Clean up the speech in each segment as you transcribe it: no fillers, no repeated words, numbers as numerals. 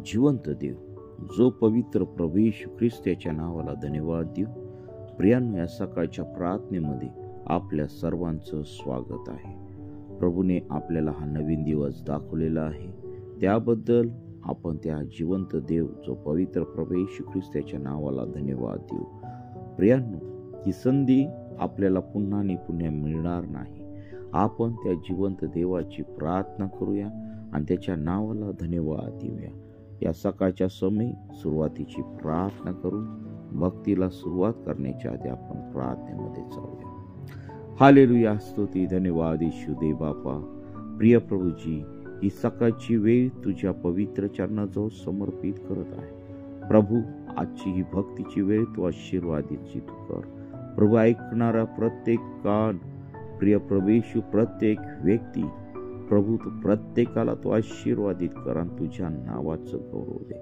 जिवंत देव, जो पवित्र प्रभू येशू ख्रिस्त याच्या नावाला धन्यवाद देऊ. प्रियांनो, या सकाळच्या प्रार्थनेमध्ये आपल्या सर्वांचं स्वागत आहे. प्रभूने आपल्याला हा नवीन दिवस दाखवलेला आहे, त्याबद्दल आपण त्या जिवंत देव, जो पवित्र प्रभू येशू ख्रिस्त याच्या नावाला धन्यवाद देऊ. प्रियांनो, ही संधी आपल्याला पुन्हा मिळणार नाही. आपण त्या जिवंत देवाची प्रार्थना करूया आणि त्याच्या नावाला धन्यवाद देऊया. या सकाळच्या समय सुरुवातीची प्रार्थना करून भक्तीला सुरुवात करण्याच्या आधी आपण प्रार्थनेमध्ये जाऊया. हालेलुया, स्तुती, धन्यवाद येशू दे बापा. प्रिय प्रभूजी, ही सकाळची वेळ तुझ्या पवित्र चरणाजवळ समर्पित करत आहे. प्रभू, आजची ही भक्तीची वेळ तू आशीर्वादित कर. प्रभू, ऐकणारा प्रत्येक कान, प्रिय प्रभू येशू, प्रत्येक व्यक्ती, प्रभू तू प्रत्येकाला तू आशीर्वादित कर आणि तुझ्या नावाचं गौरव दे.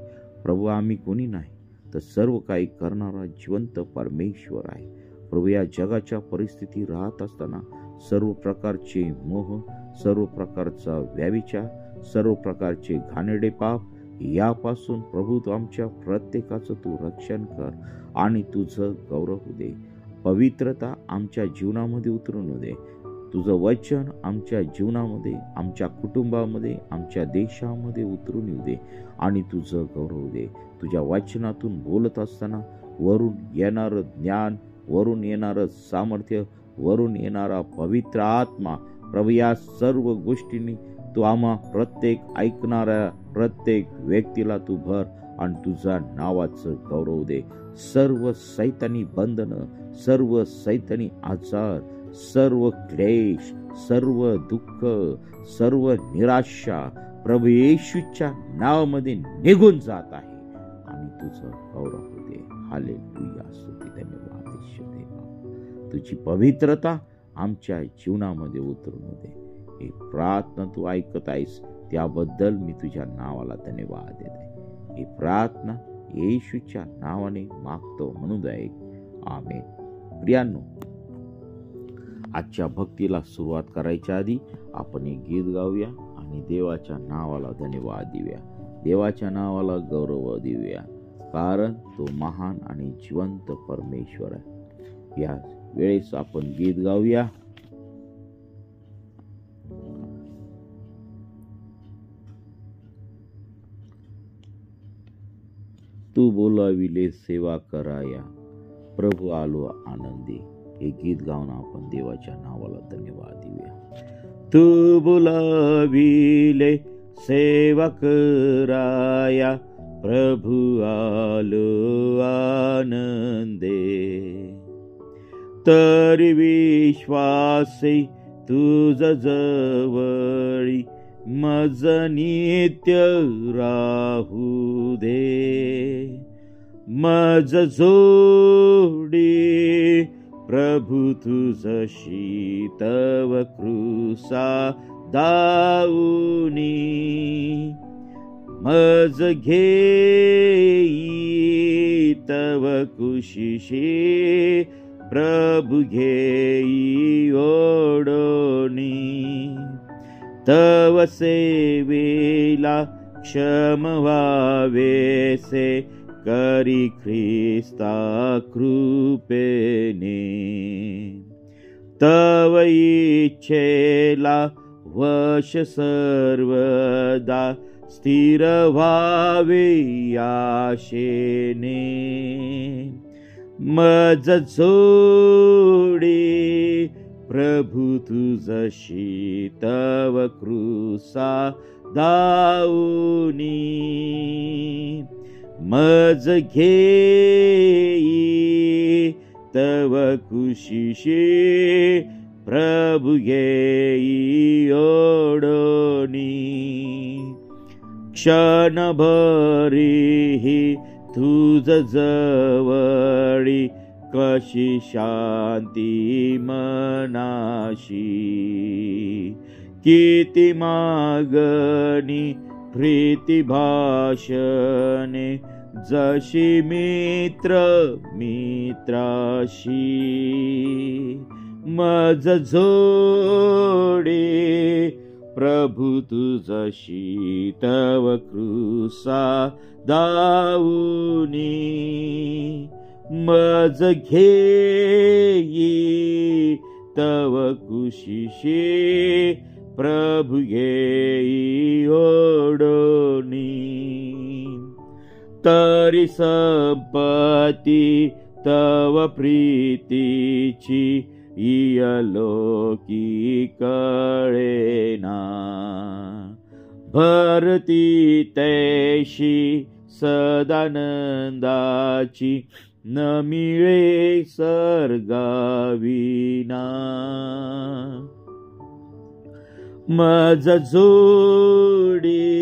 प्रभू, आम्ही कोणी नाही तर सर्व काही करणारा जिवंत परमेश्वर आहे. प्रभू, या जगाच्या परिस्थिती राहत असताना सर्व प्रकारचे मोह, सर्व प्रकारचा व्यभिचार, सर्व प्रकारचे घाणेरडे पाप यापासून प्रभू तू आमच्या प्रत्येकाचं तू रक्षण कर आणि तुझं गौरव होऊ दे. पवित्रता आमच्या जीवनामध्ये उतरून दे. तुझं वचन आमच्या जीवनामध्ये, आमच्या कुटुंबामध्ये, आमच्या देशामध्ये उतरून येऊ दे आणि तुझं गौरव दे. तुझ्या वचनातून बोलत असताना वरून येणारं ज्ञान, वरून येणारं सामर्थ्य, वरून येणारा पवित्र आत्मा, प्रभू, या सर्व गोष्टींनी तू आम्हा प्रत्येक ऐकणाऱ्या प्रत्येक व्यक्तीला तू भर आणि तुझ्या नावाचं गौरव दे. सर्व सैतानी बंधनं, सर्व सैतानी आजार, सर्व क्लेश, सर्व दुःख, सर्व निराशा प्रभू येशूच्या नावामध्ये निघून जात आहे आणि तुझं गौरव होते. हालेलुया, स्तुती, धन्यवाद येशू देवा. तुझी पवित्रता आमच्या जीवनामध्ये उतरून दे. ही प्रार्थना तू ऐकत आहेस त्याबद्दल मी तुझ्या नावाला धन्यवाद देते. ही प्रार्थना येशूच्या नावाने मागतो म्हणून ऐक. आमेन. प्रियांनो, आजच्या भक्तीला सुरुवात करायच्या आधी आपण एक गीत गाऊया आणि देवाच्या नावाला धन्यवाद देऊया, देवाच्या नावाला गौरव देऊया, कारण तो महान आणि जिवंत परमेश्वर आहे. या वेळेस आपण गीत गाऊया. तू बोलाविले सेवा कराया, प्रभू आलो आनंदी. हे गीत गाऊन आपण देवाच्या नावाला धन्यवाद देऊया. तू बोलाविले सेवा कराया, प्रभू आलो आनंदे. तर विश्वासे तुझ जवळी मज नित्य राहू दे. मज जोडी प्रभू तुझशी तव कृसा दाऊनी. मज घेई तव कुशीशी प्रभू घेई ओढोनी. तव सेवेला क्षम व्हावेसे करी ख्रिस्ता कृपेने. तव इच्छेला वश सर्वदा स्थिर व्हावे आशेने. मज जोडी प्रभू तुझशी तव कृसा दाऊनी. मज घेई तव कुशीशी प्रभू घेई ओढोनी. क्षणभरी तुझ जवळी कशी शांती मनाशी. किती मागणी प्रीती भाषणे जशी मित्र मित्राशी. मज जोडी प्रभु तुझशी तव कृसा दाऊनी मज घेई तव कुशीशी प्रभु घेई ओढोनी तरी संपत्ती तव प्रीतीची इयलोकी कळेना भरती तैशी सदानंदाची न मिळे सर्गाविना मज जोडी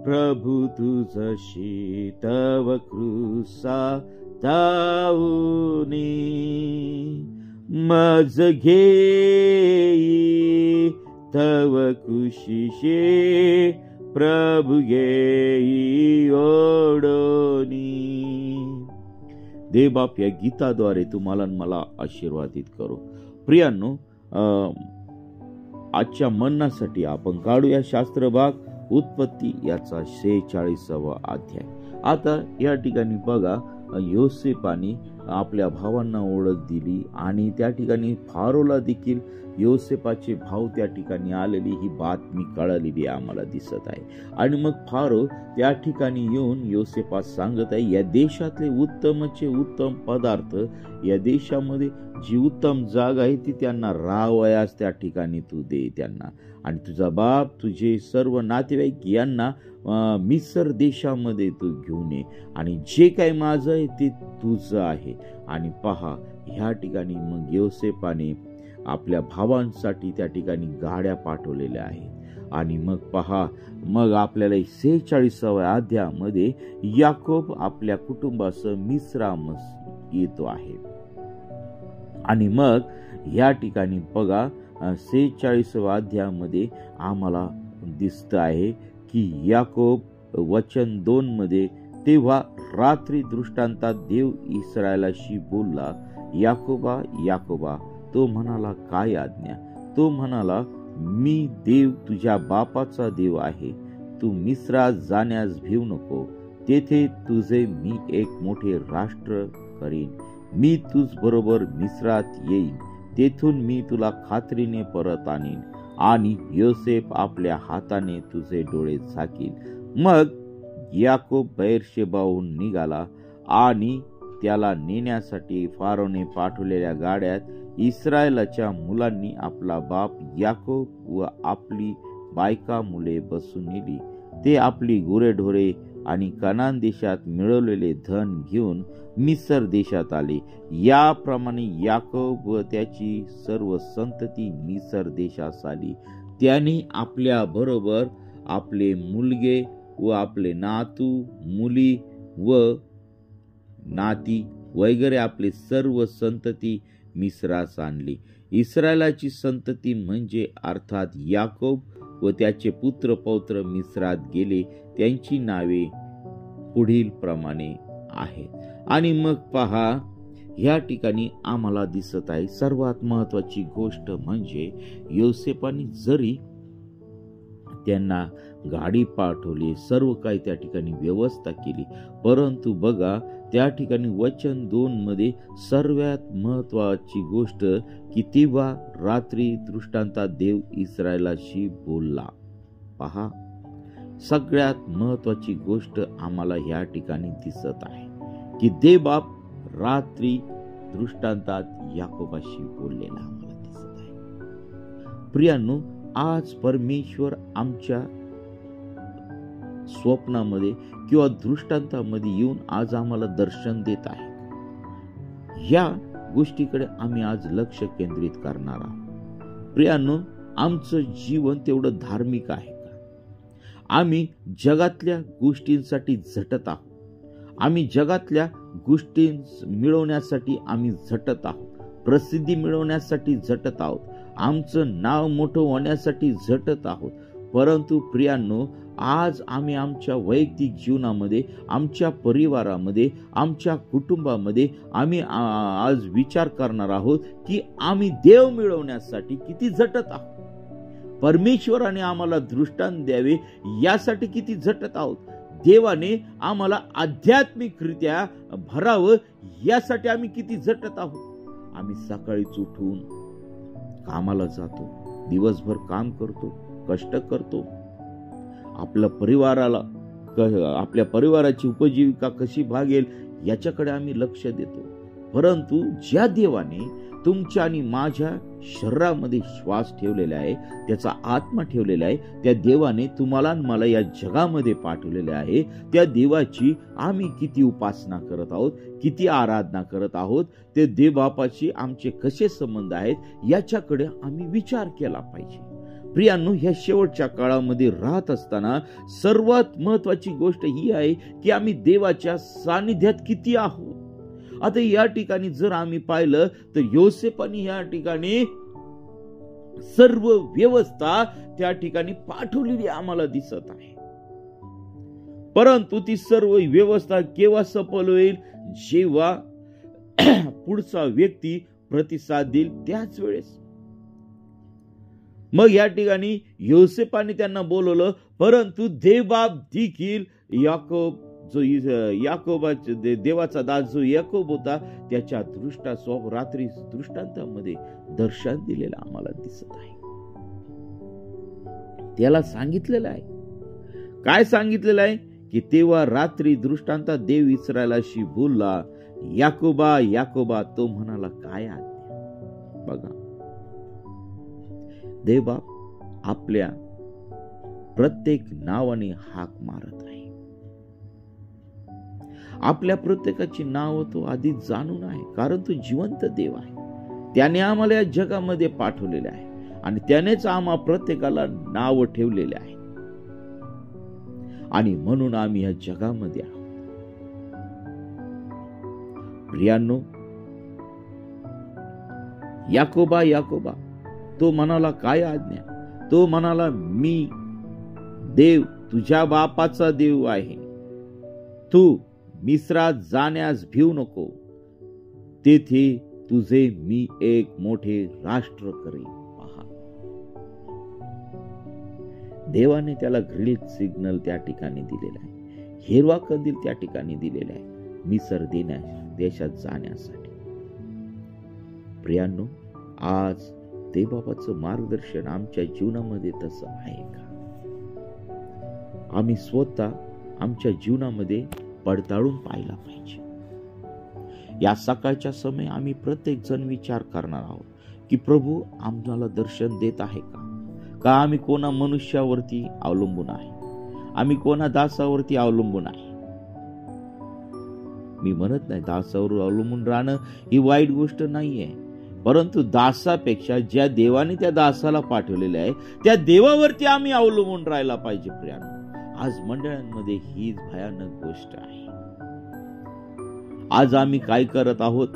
प्रभु तुझशी तव कृसा दाऊनी मज घेई तव कुशीशी प्रभु घेई ओढोनी. देवबाप या गीताद्वारे तुम्हाला मला आशीर्वादित करो. प्रियांनो, आजच्या मननासाठी आपण काढूया शास्त्रभाग उत्पत्ती याचा 46वा अध्याय. आता या ठिकाणी बघा, योसेपाने आपल्या भावांना ओळख दिली आणि त्या ठिकाणी फारोला देखील योसेपाचे भाव त्या ठिकाणी आलेली ही बातमी कळालेली आम्हाला दिसत आहे. आणि मग फारो त्या ठिकाणी येऊन योसेपास सांगत आहे, या देशातले उत्तमचे उत्तम पदार्थ, या देशामध्ये जी उत्तम जागा आहे ती त्यांना राहावयास त्या ठिकाणी तू दे त्यांना, आणि तुझा बाप तुझे सर्व नातेवाईक यांना मिस्र देशामध्ये तू घेऊन ये, आणि जे काही माझं आहे ते तुझं आहे. आणि पहा, ह्या ठिकाणी मग योसेपाने आपल्या भावांसाठी त्या ठिकाणी गाड्या पाठवलेल्या आहेत. आणि मग पहा, मग आपल्याला 46व्या अध्यायामध्ये याकोब आपल्या कुटुंबासह मिस्रामस येतो आहे. आणि मग या ठिकाणी बघा, 46व्या अध्यायामध्ये आम्हाला दिसत आहे की याकोब वचन 2 मध्ये, तेव्हा रात्री दृष्टांतात देव इस्रायलाशी बोलला, याकोबा याकोबा. तो म्हणाला, काय आज्ञा? तो म्हणाला, मी देव तुझ्या बापाचा देव आहे. तू मिस्रात जाण्यास भिवू नको. तेथे तुझे मी एक मोठे राष्ट्र करीन. मी तुझ बरोबर मिस्रात येईन. तेथून मी तुला खात्रीने परत आणीन आणि योसेफ आपल्या हाताने तुझे डोळे झाकील. मग याकोब बेर्शेबाहून निघाला आणि त्याला नेण्यासाठी फारोने पाठवलेल्या गाड्यात इस्रायलाच्या मुलांनी आपला बाप याकोब व आपली बायका मुले बसून नेली. ते आपली गुरेढोरे आणि कनान देशात मिळवलेले धन घेऊन मिस्र देशात आले. याप्रमाणे याकोब व त्याची सर्व संतती मिस्र देशास आली. त्यांनी आपल्या बरोबर आपले मुलगे व आपले नातू मुली व नाती वगैरे आपले सर्व संतती मिस्रास आणली. इस्रायलाची संतती म्हणजे अर्थात याकोब व त्याचे पुत्र पौत्र मिस्रात गेले. त्यांची नावे पुढील प्रमाणे आहेत. आणि मग पहा, या ठिकाणी आम्हाला दिसत आहे सर्वात महत्वाची गोष्ट म्हणजे योसेपाने जरी त्यांना गाडी पाठवली, सर्व काही त्या ठिकाणी व्यवस्था केली, परंतु बघा त्या ठिकाणी वचन 2 मध्ये सर्वात महत्वाची गोष्ट की तेव्हा रात्री दृष्टांतात देव इस्रायलाशी बोलला. पहा, सगळ्यात महत्वाची गोष्ट आम्हाला या ठिकाणी दिसत आहे की देवबाप रात्री दृष्टांतात याकोबाशी बोललेला आम्हाला दिसत आहे. प्रियांनो, आज परमेश्वर आमच्या स्वप्नामध्ये किंवा दृष्टांतामध्ये येऊन आज आम्हाला दर्शन देत आहे. या गोष्टीकडे आम्ही आज लक्ष केंद्रित करणार आहोत. प्रियांनो, आमचं जीवन तेवढं धार्मिक आहे का? आम्ही जगातल्या गोष्टींसाठी झटत आहोत. आम्ही जगातल्या गोष्टी मिळवण्यासाठी आम्ही झटत आहोत. प्रसिद्धी मिळवण्यासाठी झटत आहोत. आमचं नाव मोठं होण्यासाठी झटत आहोत. परंतु प्रियांनो, आज आम्ही आमच्या वैयक्तिक जीवनामध्ये, आमच्या परिवारामध्ये, आमच्या कुटुंबामध्ये आम्ही आज विचार करणार आहोत की आम्ही देव मिळवण्यासाठी किती झटत आहोत. परमेश्वराने आम्हाला दृष्टांत द्यावे यासाठी किती झटत आहोत. देवाने आम्हाला आध्यात्मिकरित्या भरावं यासाठी आम्ही किती झटत आहोत. आम्ही सकाळीच उठून कामाला जातो, दिवसभर काम करतो, कष्ट करतो, आपल्या परिवाराची उपजीविका कशी भागेल याच्याकडे आम्ही लक्ष देतो. परंतु ज्या देवाने तुमच्या आणि माझ्या शरीरामध्ये श्वास ठेवलेला आहे, त्याचा आत्मा ठेवलेला आहे, त्या देवाने तुम्हाला आणि मला या जगामध्ये पाठवलेले आहे, त्या देवाची आम्ही किती उपासना करत आहोत, किती आराधना करत आहोत, ते देवबापाशी आमचे कसे संबंध आहेत याच्याकडे आम्ही विचार केला पाहिजे. प्रियांनो, ह्या शेवटच्या काळामध्ये राहत असताना सर्वात महत्वाची गोष्ट ही आहे की आम्ही देवाच्या सानिध्यात किती आहोत. आता या ठिकाणी जर आम्ही पाहिलं तर योसेफाने या ठिकाणी सर्व व्यवस्था त्या ठिकाणी पाठवलेली आम्हाला दिसत आहे. परंतु ती सर्व व्यवस्था केव्हा सफल होईल, जेव्हा पुढचा व्यक्ती प्रतिसाद देईल त्याच वेळेस. मग या ठिकाणी योसेफाने त्यांना बोलवलं, परंतु देवबाप देखील याकोबाचा देवाचा दास जो याकोब होता त्याच्या रात्री दृष्टांतामध्ये दर्शन दिलेलं आम्हाला दिसत आहे. त्याला सांगितलेलं आहे, काय सांगितलेलं आहे की तेव्हा रात्री दृष्टांतात देव इस्रायलाशी बोलला, याकोबा याकोबा. तो म्हणाला, काय आज्ञा. बघा, देवबाप आपल्या प्रत्येक नावाने हाक मारत आहे. आपल्या प्रत्येकाची नाव तो आधी जाणून आहे, कारण तो जिवंत देव आहे. त्याने आम्हाला या जगामध्ये पाठवलेले आहे आणि त्यानेच आम्हा प्रत्येकाला नाव ठेवलेले आहे आणि म्हणून आम्ही या जगामध्ये आहोत. प्रियांनो, याकोबा याकोबा. तो म्हणाला, काय आज्ञा. तो म्हणाला, मी देव तुझ्या बापाचा देव आहे. तू मिस्रात जाण्यास भिवू नको, तेथे तुझे मी एक मोठे राष्ट्र करेन. पहा, देवाने त्याला ग्रीन सिग्नल त्या ठिकाणी दिलेला आहे, हिरवा कंदील त्या ठिकाणी दिलेला आहे मिसर देशात जाण्यासाठी. प्रियांनो, आज देवबापाचं मार्गदर्शन आमच्या जीवनामध्ये तसं आहे का? आम्ही स्वतः आमच्या जीवनामध्ये पडताळून पाहिला पाहिजे. या सकाळच्या समय आम्ही प्रत्येक जण विचार करणार आहोत की प्रभू आम्हाला दर्शन देत आहे का आम्ही कोणा मनुष्यावरती अवलंबून आहे, आम्ही कोणा दासावरती अवलंबून आहे. मी म्हणत नाही दासावर अवलंबून राहणं ही वाईट गोष्ट नाहीये, परंतु दासापेक्षा ज्या देवाने त्या दासाला पाठवलेले आहे त्या देवावरती आम्ही अवलंबून राहायला पाहिजे. प्रियांनो, आज मंडळांमध्ये हीच भयानक गोष्ट आहे. आज आम्ही काय करत आहोत,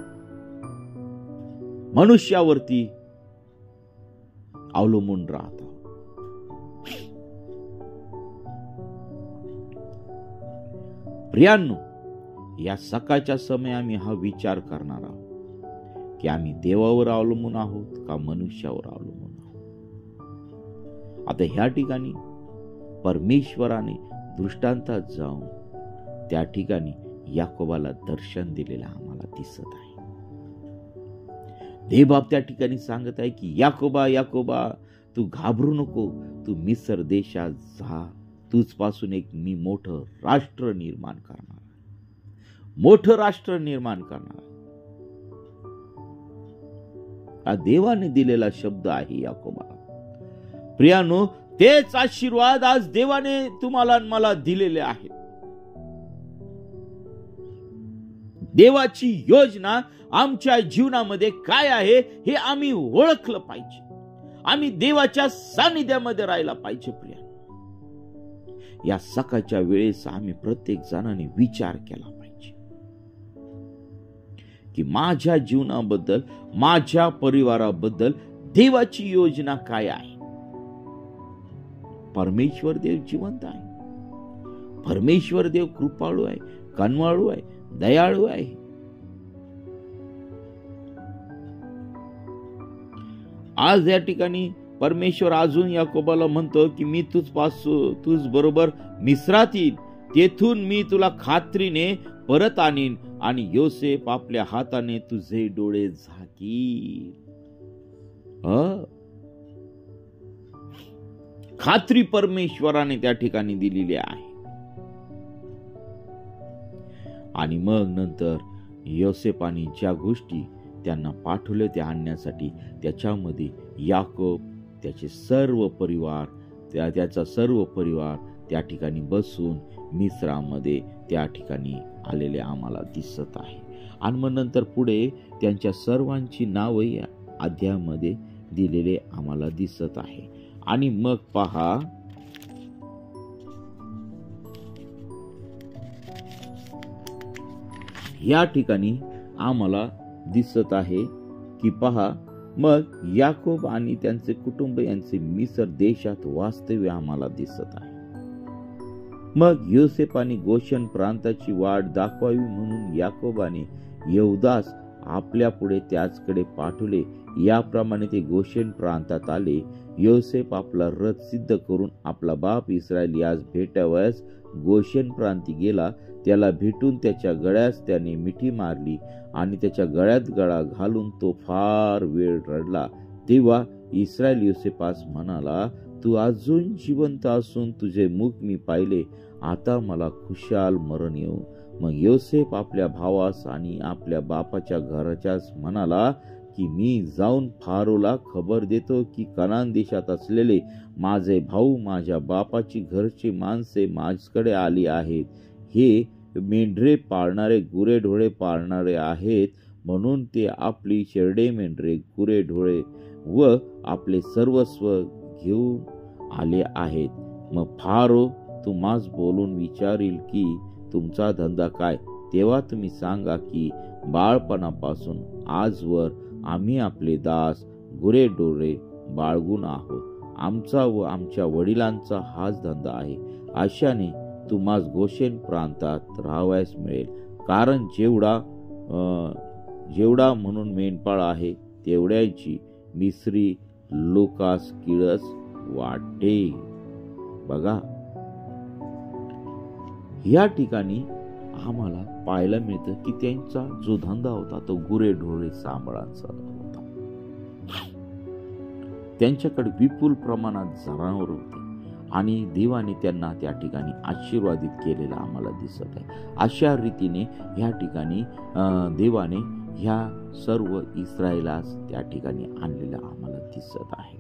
मनुष्यावरती अवलंबून राहत आहोत. प्रियांनो, या सकाळच्या समय आम्ही हा विचार करणार आहोत की आम्ही देवावर अवलंबून आहोत का मनुष्यावर अवलंबून आहोत. आता ह्या ठिकाणी परमेश्वराने दृष्टांतात जाऊन त्या ठिकाणी याकोबाला दर्शन दिलेलं आम्हाला दिसत आहे. देवबाप त्या ठिकाणी सांगत आहे की याकोबा याकोबा, तू घाबरू नको, तू मिस्र देशात जा, तुझपासून एक मी मोठं राष्ट्र निर्माण करणार, मोठं राष्ट्र निर्माण करणार. हा देवाने दिलेला शब्द आहे याकोबा. प्रियानो, तेच आशीर्वाद आज देवाने तुम्हाला आणि मला दिलेले आहेत. देवाची योजना आमच्या जीवनामध्ये काय आहे हे आम्ही ओळखलं पाहिजे. आम्ही देवाच्या सानिध्यामध्ये राहायला पाहिजे. प्रिया, या सकाळच्या वेळेस आम्ही प्रत्येक जणांनी विचार केला पाहिजे की माझ्या जीवनाबद्दल, माझ्या परिवाराबद्दल देवाची योजना काय आहे. परमेश्वर देव जिवंत आहे. परमेश्वर देव कृपाळू आहे, कनवाळू आहे, दयाळू आहे. आज या ठिकाणी परमेश्वर अजून याकोबाला म्हणतो की मी तुझ बरोबर मिस्रात येईन, तेथून मी तुला खात्रीने परत आणीन आणि योसेफ आपल्या हाताने तुझे डोळे झाकील. खात्री परमेश्वराने त्या ठिकाणी दिलेली आहे. आणि मग नंतर योसेफाने ज्या गोष्टी त्यांना पाठवले त्या आणण्यासाठी, त्याच्यामध्ये याकोब त्याचा सर्व परिवार त्या ठिकाणी बसून मिस्रामध्ये त्या ठिकाणी आलेले आम्हाला दिसत आहे. आणि मग नंतर पुढे त्यांच्या सर्वांची नावे या अध्यायामध्ये दिलेले आम्हाला दिसत आहे. आणि मग पहा, या ठिकाणी आम्हाला दिसत आहे की पहा, मग याकोब आणि त्यांचे कुटुंब यांचे मिस्र देशात वास्तव्य आम्हाला दिसत आहे. मग योसेफ आणि गोशन प्रांताची वाट दाखवावी म्हणून याकोबाने यहूदास आपल्या पुढे त्याचकडे पाठवले. याप्रमाणे ते गोशेन प्रांतात आले. योसेफ आपला रथ सिद्ध करून आपला बाप इस्रायल यास भेटावयास गोशेन प्रांती गेला. त्याला भेटून त्याच्या गळ्यास त्याने मिठी मारली आणि त्याच्या गळ्यात गळा घालून तो फार वेळ रडला. तेव्हा इस्रायल योसेफास म्हणाला, तू अजून जिवंत असून तुझे मुख मी पाहिले, आता मला खुशाल मरण येऊ. मग योसेफ आपल्या भावास आणि आपल्या बापाच्या घराच्यास म्हणाला की मी जाऊन फारोला खबर देतो की कनान देशात असलेले माझे भाऊ माझ्या बापाची घरची माणसे माझ्याकडे आली आहेत. हे मेंढरे पाळणारे, गुरेढोरे पाळणारे आहेत, म्हणून ते आपली शेरडे, मेंढरे, गुरेढोरे व आपले सर्वस्व घेऊन आले आहेत. मग फारो तुम्हास बोलून विचारील की तुमचा धंदा काय, तेव्हा तुम्ही सांगा की बाळपणापासून आजवर आम्ही आपले दास गुरेढोरे बाळगून आहोत. आमचा व आमच्या वडिलांचा हाच धंदा आहे. अशाने तुम्हास गोशेन प्रांतात राहावयास मिळेल, कारण जेवढा म्हणून मेंढपाळ आहे तेवढ्याची मिस्री लोकास किळस वाटे. बघा, या ठिकाणी आम्हाला पाहायला मिळतं की त्यांचा जो धंदा होता तो गुरेढोरे सांभाळायचा होता. त्यांच्याकडे विपुल प्रमाणात जनावर होते आणि देवाने त्यांना त्या ठिकाणी आशीर्वादित केलेला आम्हाला दिसत आहे. अशा रीतीने या ठिकाणी देवाने ह्या सर्व इस्रायलास त्या ठिकाणी आणलेला आम्हाला दिसत आहे.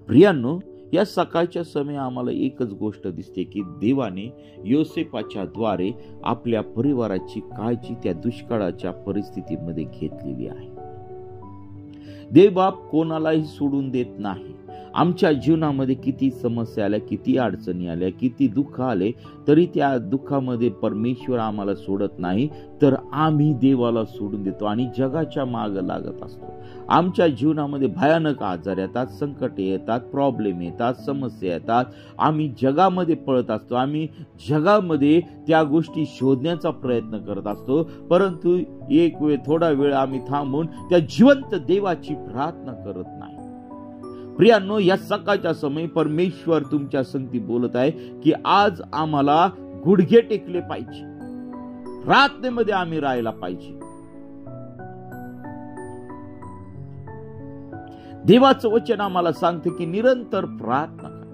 प्रियांनो, या सकाळच्या समय आम्हाला एकच गोष्ट दिसते की देवाने योसेफाच्या द्वारे आपल्या परिवाराची काळजी त्या दुष्काळाच्या परिस्थितीमध्ये घेतलेली आहे. देवबाप कोणालाही सोडून देत नाही. आमच्या जीवनामध्ये किती समस्या आल्या, किती अडचणी आल्या, किती दुःख आले, तरी त्या दुःखामध्ये परमेश्वर आम्हाला सोडत नाही, तर आम्ही देवाला सोडून देतो आणि जगाच्या मागे लागत असतो. आमच्या जीवनामध्ये भयानक आजार येतात, संकटे येतात, प्रॉब्लेम येतात, समस्या येतात. आम्ही जगामध्ये पळत असतो, आम्ही जगामध्ये त्या गोष्टी शोधण्याचा प्रयत्न करत असतो, परंतु थोडा वेळ आम्ही थांबून त्या जिवंत देवाची प्रार्थना करत नाही. प्रियांनो, या सकाळच्या समय परमेश्वर तुमच्या संगती बोलत आहे की आज आम्हाला गुडघे टेकले पाहिजे, प्रार्थनेमध्ये आम्ही राहायला पाहिजे. देवाचं वचन आम्हाला सांगते की निरंतर प्रार्थना करा.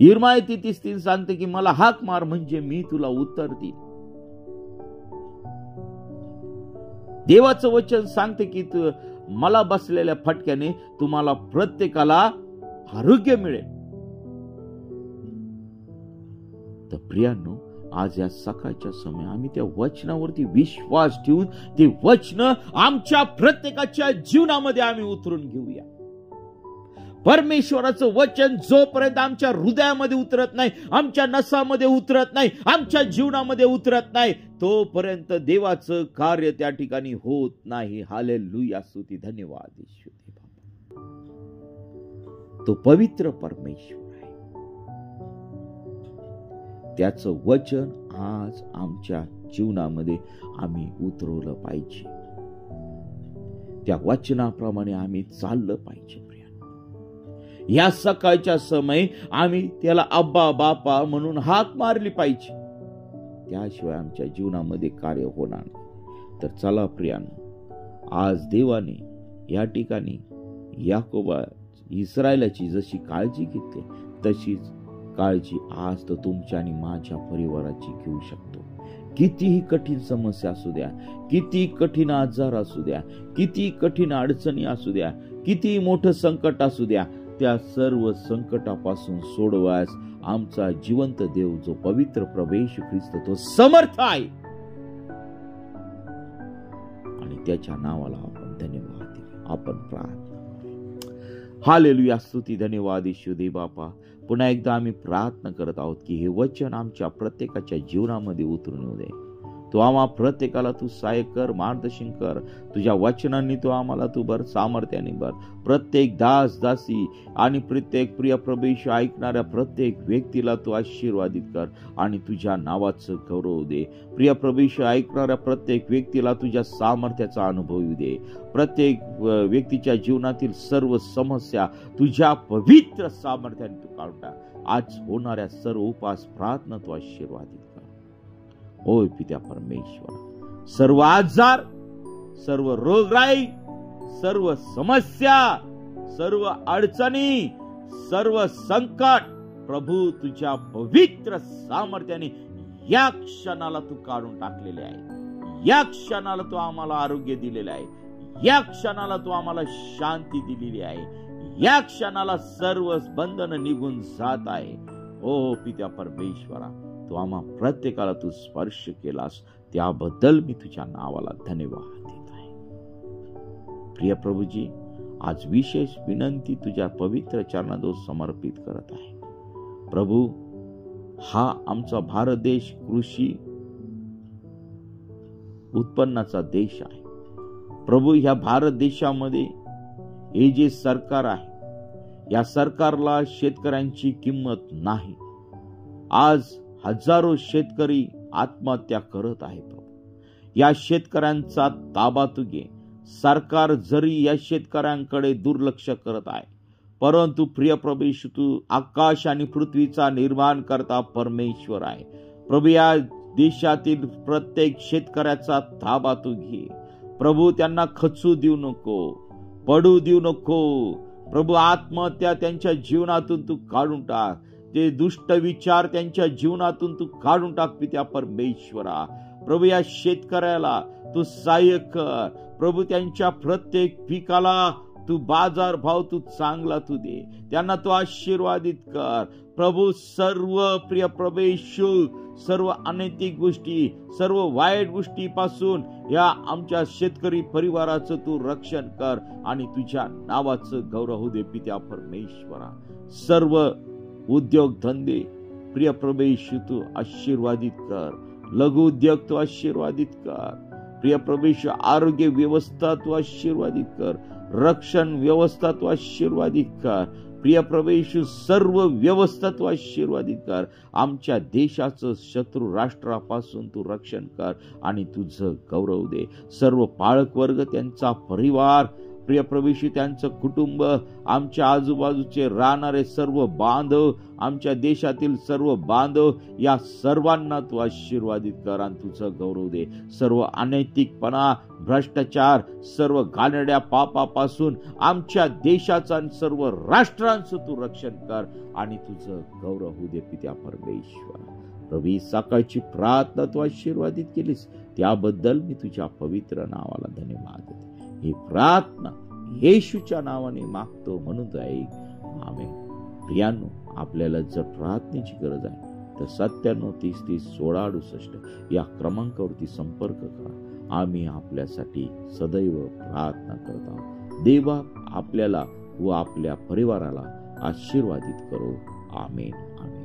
यिर्मया 33:3 सांगते की मला हाक मार म्हणजे मी तुला उत्तर देईन. देवाचं वचन सांगते की मला बसलेल्या फटक्याने तुम्हाला प्रत्येकाला आरोग्य मिळेल. तर प्रियांनो, आज या सकाळच्या समय आम्ही त्या वचनावरती विश्वास ठेवून ते वचन आमच्या प्रत्येकाच्या जीवनामध्ये आम्ही उतरून घेऊया. परमेश्वराचं वचन जोपर्यंत आमच्या हृदयामध्ये उतरत नाही, आमच्या नसामध्ये उतरत नाही, आमच्या जीवनामध्ये उतरत नाही, तोपर्यंत देवाचं कार्य त्या ठिकाणी होत नाही. हालेलुया, स्तुती, धन्यवाद ईश्वर. तो पवित्र परमेश्वर आहे. त्याचं वचन आज आमच्या जीवनामध्ये आम्ही उतरवलं पाहिजे. त्या वचनाप्रमाणे आम्ही चाललं पाहिजे प्रिया. या सकाळच्या समय आम्ही त्याला अब्बा बापा म्हणून हाक मारली पाहिजे, त्याशिवाय आमच्या जीवनामध्ये कार्य होणार नाही. तर चला प्रियानो, आज देवाने या ठिकाणी याकोबा इस्रायलाची जशी काळजी घेतली तशीच काळजी आज तो तुमच्या आणि माझ्या परिवाराची घेऊ शकतो. कितीही कठीण समस्या असू द्या, किती कठीण आजार असू द्या, किती कठीण अडचणी असू द्या, किती मोठं संकट असू द्या, त्या सर्व संकटापासून सोडवास आमचा जिवंत देव जो पवित्र प्रभू येशू ख्रिस्त तो समर्थ आहे आणि त्याच्या नावाला आपण धन्यवाद देऊ. आपण प्रार्थना. हालेलुया, स्तुती, धन्यवाद येशू दे बापा. पुन्हा एकदा आम्ही प्रार्थना करत आहोत की हे वचन आमच्या प्रत्येकाच्या जीवनामध्ये उतरून येऊ दे. तो आम्हा प्रत्येकाला तू सहाय्य कर, मार्गदर्शन कर. तुझ्या वचनांनी तो आम्हाला तू भर, सामर्थ्याने भर. प्रत्येक दास दासी आणि प्रत्येक प्रिय प्रभू येशू ऐकणाऱ्या प्रत्येक व्यक्तीला तू आशीर्वादित कर आणि तुझ्या नावाचं गौरव दे. प्रिय प्रभू येशू ऐकणाऱ्या प्रत्येक व्यक्तीला तुझ्या सामर्थ्याचा अनुभव येऊ दे. प्रत्येक व्यक्तीच्या जीवनातील सर्व समस्या तुझ्या पवित्र सामर्थ्याने तू काढून टाक. आज होणाऱ्या सर्व उपास प्रार्थना तू आशीर्वादित कर. होय पित्या परमेश्वर, सर्व आजार, सर्व रोगराई, सर्व समस्या, सर्व अडचणी, सर्व संकट प्रभू तुझ्या पवित्र सामर्थ्याने या क्षणाला तू काढून टाकलेले आहे. या क्षणाला तू आम्हाला आरोग्य दिलेले आहे. या क्षणाला तू आम्हाला शांती दिलेली आहे. या क्षणाला सर्व बंधन निघून जात आहे. ओ पित्या परमेश्वरा, तू आम्हा प्रत्येकाला तू स्पर्श केलास त्याबद्दल मी तुझ्या नावाला धन्यवाद देत आहे. प्रिय प्रभूजी, आज विशेष विनंती तुझ्या पवित्र चरणाजवळ समर्पित करत आहे. प्रभू, हा आमचा भारत देश कृषी उत्पन्नाचा देश आहे. प्रभू, ह्या भारत देशामध्ये हे जे सरकार आहे, या सरकारला शेतकऱ्यांची किंमत नाही. आज हजारो शेतकरी आत्महत्या करत आहे. प्रभू, या शेतकऱ्यांचा ताबा तू घे. सरकार जरी या शेतकऱ्यांकडे दुर्लक्ष करत आहे, परंतु प्रिय प्रभू येशू, तू आकाश आणि पृथ्वीचा निर्माण करता परमेश्वर आहे. प्रभू, या देशातील प्रत्येक शेतकऱ्याचा ताबा तू घे. प्रभू, त्यांना खचू देऊ नको, पडू देऊ नको. प्रभू, आत्महत्या त्यांच्या जीवनातून तू काढून टाक. ते दुष्ट विचार त्यांच्या जीवनातून तू काढून टाक पित्या परमेश्वरा. प्रभू, या शेतकऱ्याला तू सहाय्य कर. प्रभू, त्यांच्या प्रत्येक पिकाला तू बाजार भाव तू चांगला तू दे. त्यांना तू आशीर्वादित कर. प्रभू, सर्व प्रिय प्रभू येशू, सर्व अनैतिक गोष्टी, सर्व वाईट गोष्टीपासून या आमच्या शेतकरी परिवाराचं तू रक्षण कर आणि तुझ्या नावाचं गौरव होऊ दे पित्या परमेश्वरा. सर्व उद्योग धंदे प्रिय प्रभू येशू तू आशीर्वादित कर. लघु उद्योग तू आशीर्वादित कर. प्रिय प्रभू येशू, आरोग्य व्यवस्था तू आशीर्वादित कर. रक्षण व्यवस्था तू आशीर्वादित कर. प्रिय प्रभू येशू, सर्व व्यवस्था तू आशीर्वादित कर. आमच्या देशाचं शत्रू राष्ट्रापासून तू रक्षण कर आणि तुझं गौरव दे. सर्व पाळक वर्ग, त्यांचा परिवार, प्रिय प्रभू येशू, त्यांचं कुटुंब, आमच्या आजूबाजूचे राहणारे सर्व बांधव, आमच्या देशातील सर्व बांधव, या सर्वांना तू आशीर्वादित कर आणि तुझं गौरव दे. सर्व अनैतिकपणा, भ्रष्टाचार, सर्व घाणेरड्या पापापासून आमच्या देशाचं आणि सर्व राष्ट्रांचं तू रक्षण कर आणि तुझं गौरव होऊ दे पित्या परमेश्वर. प्रभू, सकाळची प्रार्थना तू आशीर्वादित केलीस त्याबद्दल मी तुझ्या पवित्र नावाला धन्यवाद देतो. ही प्रार्थना येशूच्या नावाने मागतो म्हणून तू ऐक. आमेन. प्रियांनो, आपल्याला जर प्रार्थनेची गरज आहे तर 9730301668 या क्रमांकावरती संपर्क करा. आम्ही आपल्यासाठी सदैव प्रार्थना करत आहोत. देवा आपल्याला व आपल्या परिवाराला आशीर्वादित करो. आमेन. आमेन.